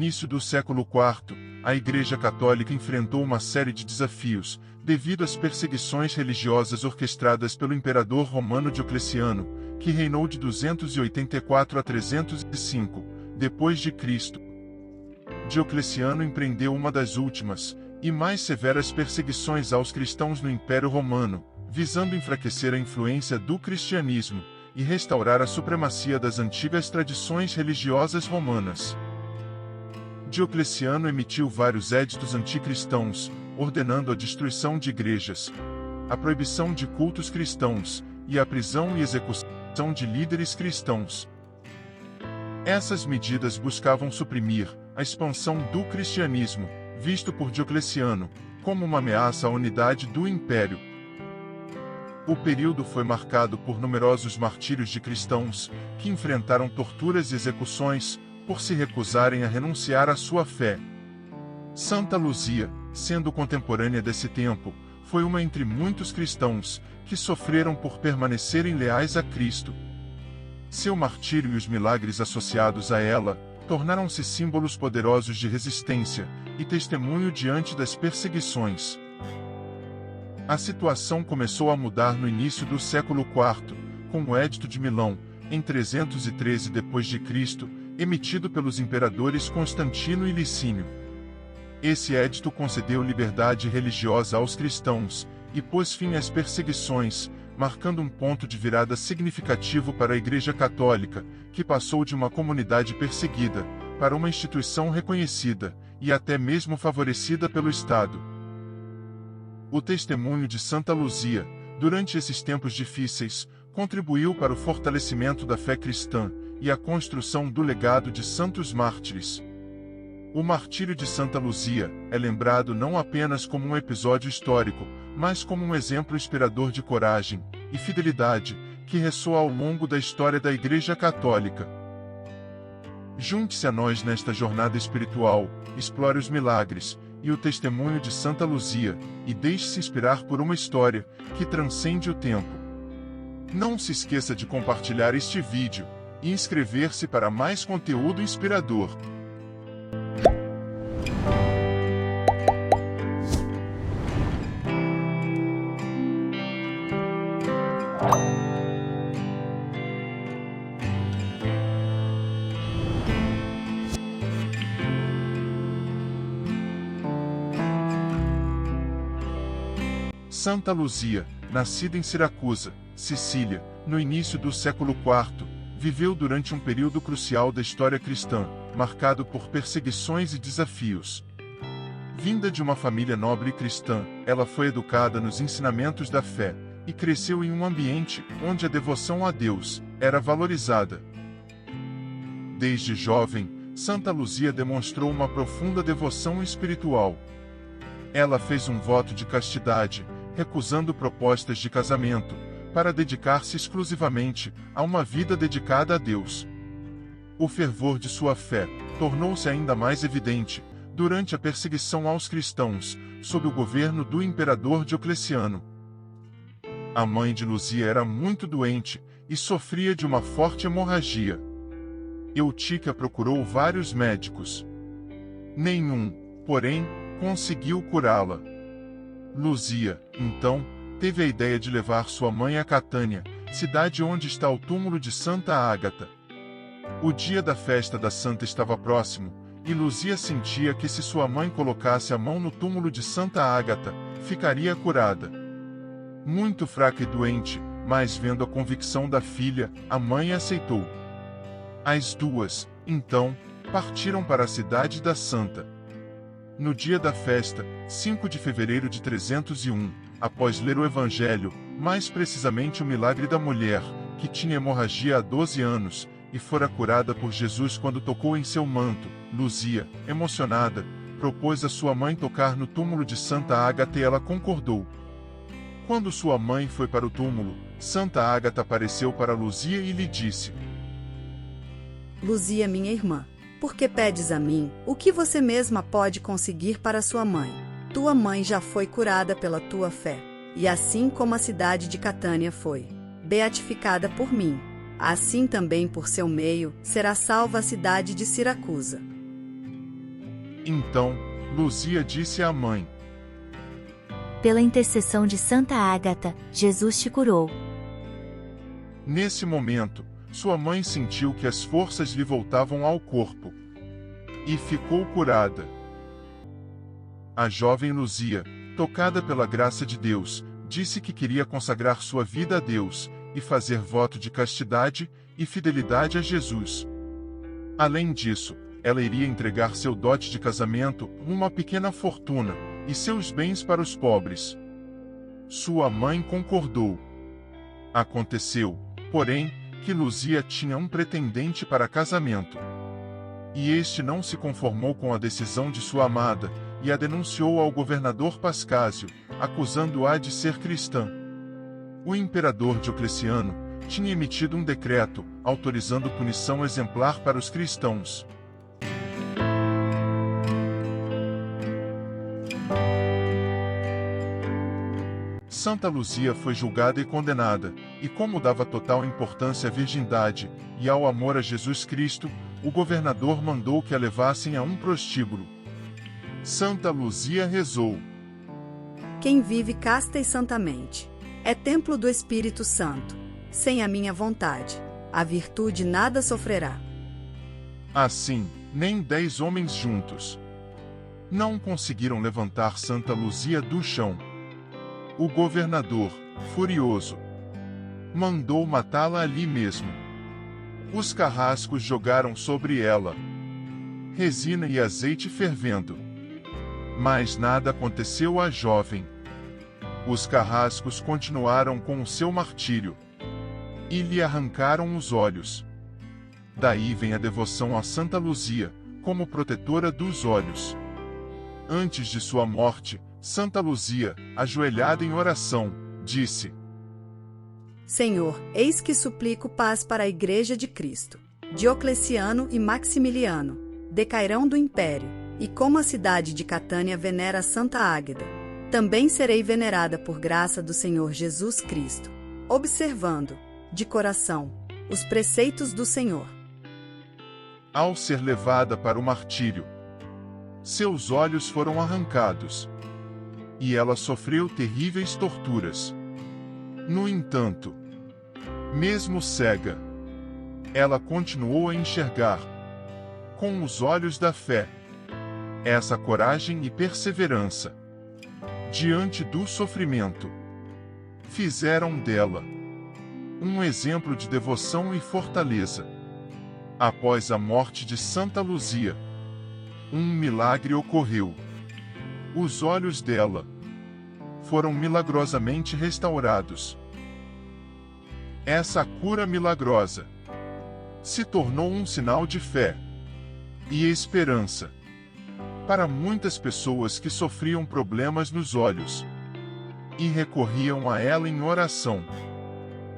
início do século IV, a Igreja Católica enfrentou uma série de desafios, devido às perseguições religiosas orquestradas pelo imperador romano Diocleciano, que reinou de 284 a 305, depois de Cristo. Diocleciano empreendeu uma das últimas, e mais severas perseguições aos cristãos no Império Romano, visando enfraquecer a influência do cristianismo, e restaurar a supremacia das antigas tradições religiosas romanas. Diocleciano emitiu vários éditos anticristãos, ordenando a destruição de igrejas, a proibição de cultos cristãos, e a prisão e execução de líderes cristãos. Essas medidas buscavam suprimir a expansão do cristianismo, visto por Diocleciano como uma ameaça à unidade do império. O período foi marcado por numerosos martírios de cristãos, que enfrentaram torturas e execuções, por se recusarem a renunciar à sua fé. Santa Luzia, sendo contemporânea desse tempo, foi uma entre muitos cristãos, que sofreram por permanecerem leais a Cristo. Seu martírio e os milagres associados a ela, tornaram-se símbolos poderosos de resistência, e testemunho diante das perseguições. A situação começou a mudar no início do século IV, com o Edito de Milão, em 313 d.C., emitido pelos imperadores Constantino e Licínio. Esse edito concedeu liberdade religiosa aos cristãos, e pôs fim às perseguições, marcando um ponto de virada significativo para a Igreja Católica, que passou de uma comunidade perseguida, para uma instituição reconhecida, e até mesmo favorecida pelo Estado. O testemunho de Santa Luzia, durante esses tempos difíceis, contribuiu para o fortalecimento da fé cristã e a construção do legado de santos mártires. O martírio de Santa Luzia é lembrado não apenas como um episódio histórico, mas como um exemplo inspirador de coragem e fidelidade que ressoa ao longo da história da Igreja Católica. Junte-se a nós nesta jornada espiritual, explore os milagres e o testemunho de Santa Luzia, e deixe-se inspirar por uma história que transcende o tempo. Não se esqueça de compartilhar este vídeo e inscrever-se para mais conteúdo inspirador. Santa Luzia, nascida em Siracusa, Sicília, no início do século IV, viveu durante um período crucial da história cristã, marcado por perseguições e desafios. Vinda de uma família nobre cristã, ela foi educada nos ensinamentos da fé, e cresceu em um ambiente onde a devoção a Deus era valorizada. Desde jovem, Santa Luzia demonstrou uma profunda devoção espiritual. Ela fez um voto de castidade, recusando propostas de casamento, para dedicar-se exclusivamente a uma vida dedicada a Deus. O fervor de sua fé tornou-se ainda mais evidente durante a perseguição aos cristãos, sob o governo do imperador Diocleciano. A mãe de Luzia era muito doente e sofria de uma forte hemorragia. Eutíquia procurou vários médicos. Nenhum, porém, conseguiu curá-la. Luzia, então, teve a ideia de levar sua mãe a Catânia, cidade onde está o túmulo de Santa Ágata. O dia da festa da santa estava próximo, e Luzia sentia que se sua mãe colocasse a mão no túmulo de Santa Ágata, ficaria curada. Muito fraca e doente, mas vendo a convicção da filha, a mãe aceitou. As duas, então, partiram para a cidade da santa. No dia da festa, 5 de fevereiro de 301, após ler o Evangelho, mais precisamente o milagre da mulher, que tinha hemorragia há 12 anos, e fora curada por Jesus quando tocou em seu manto, Luzia, emocionada, propôs a sua mãe tocar no túmulo de Santa Ágata e ela concordou. Quando sua mãe foi para o túmulo, Santa Ágata apareceu para Luzia e lhe disse: Luzia, minha irmã, por que pedes a mim o que você mesma pode conseguir para sua mãe? Tua mãe já foi curada pela tua fé, e assim como a cidade de Catânia foi beatificada por mim, assim também por seu meio será salva a cidade de Siracusa. Então, Luzia disse à mãe: Pela intercessão de Santa Ágata, Jesus te curou. Nesse momento, sua mãe sentiu que as forças lhe voltavam ao corpo. E ficou curada. A jovem Luzia, tocada pela graça de Deus, disse que queria consagrar sua vida a Deus, e fazer voto de castidade e fidelidade a Jesus. Além disso, ela iria entregar seu dote de casamento, uma pequena fortuna, e seus bens para os pobres. Sua mãe concordou. Aconteceu, porém, que Luzia tinha um pretendente para casamento. E este não se conformou com a decisão de sua amada, e a denunciou ao governador Pascásio, acusando-a de ser cristã. O imperador Diocleciano tinha emitido um decreto, autorizando punição exemplar para os cristãos. Santa Luzia foi julgada e condenada, e como dava total importância à virgindade e ao amor a Jesus Cristo, o governador mandou que a levassem a um prostíbulo. Santa Luzia rezou: Quem vive casta e santamente é templo do Espírito Santo. Sem a minha vontade, a virtude nada sofrerá. Assim, nem 10 homens juntos não conseguiram levantar Santa Luzia do chão. O governador, furioso, mandou matá-la ali mesmo. Os carrascos jogaram sobre ela resina e azeite fervendo. Mas nada aconteceu à jovem. Os carrascos continuaram com o seu martírio e lhe arrancaram os olhos. Daí vem a devoção a Santa Luzia, como protetora dos olhos. Antes de sua morte, Santa Luzia, ajoelhada em oração, disse: Senhor, eis que suplico paz para a Igreja de Cristo. Diocleciano e Maximiliano decairão do império, e como a cidade de Catânia venera Santa Águeda, também serei venerada por graça do Senhor Jesus Cristo, observando, de coração, os preceitos do Senhor. Ao ser levada para o martírio, seus olhos foram arrancados, e ela sofreu terríveis torturas. No entanto, mesmo cega, ela continuou a enxergar, com os olhos da fé, essa coragem e perseverança, diante do sofrimento, fizeram dela um exemplo de devoção e fortaleza. Após a morte de Santa Luzia, um milagre ocorreu. Os olhos dela foram milagrosamente restaurados. Essa cura milagrosa se tornou um sinal de fé e esperança para muitas pessoas que sofriam problemas nos olhos e recorriam a ela em oração.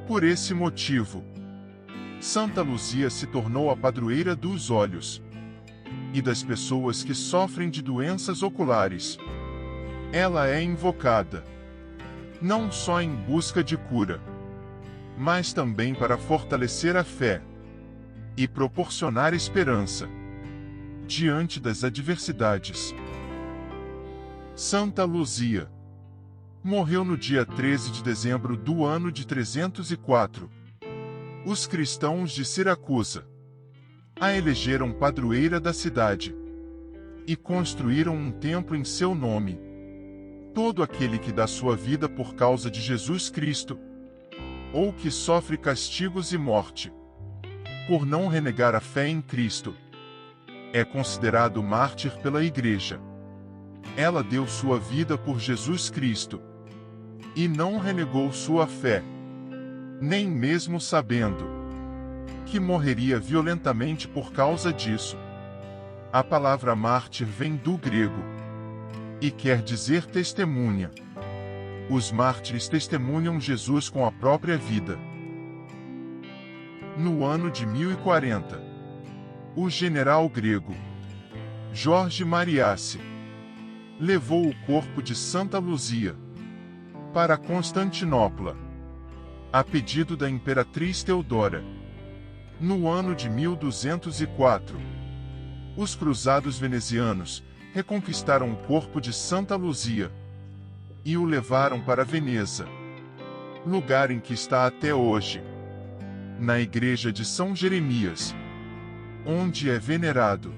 Por esse motivo, Santa Luzia se tornou a padroeira dos olhos e das pessoas que sofrem de doenças oculares. Ela é invocada não só em busca de cura, mas também para fortalecer a fé e proporcionar esperança diante das adversidades. Santa Luzia morreu no dia 13 de dezembro do ano de 304. Os cristãos de Siracusa a elegeram padroeira da cidade e construíram um templo em seu nome. Todo aquele que dá sua vida por causa de Jesus Cristo, ou que sofre castigos e morte por não renegar a fé em Cristo, é considerado mártir pela Igreja. Ela deu sua vida por Jesus Cristo e não renegou sua fé, nem mesmo sabendo que morreria violentamente por causa disso. A palavra mártir vem do grego e quer dizer testemunha. Os mártires testemunham Jesus com a própria vida. No ano de 1040, o general grego Jorge Mariace levou o corpo de Santa Luzia para Constantinopla, a pedido da imperatriz Teodora. No ano de 1204, os cruzados venezianos reconquistaram o corpo de Santa Luzia e o levaram para Veneza, lugar em que está até hoje, na igreja de São Jeremias, onde é venerado.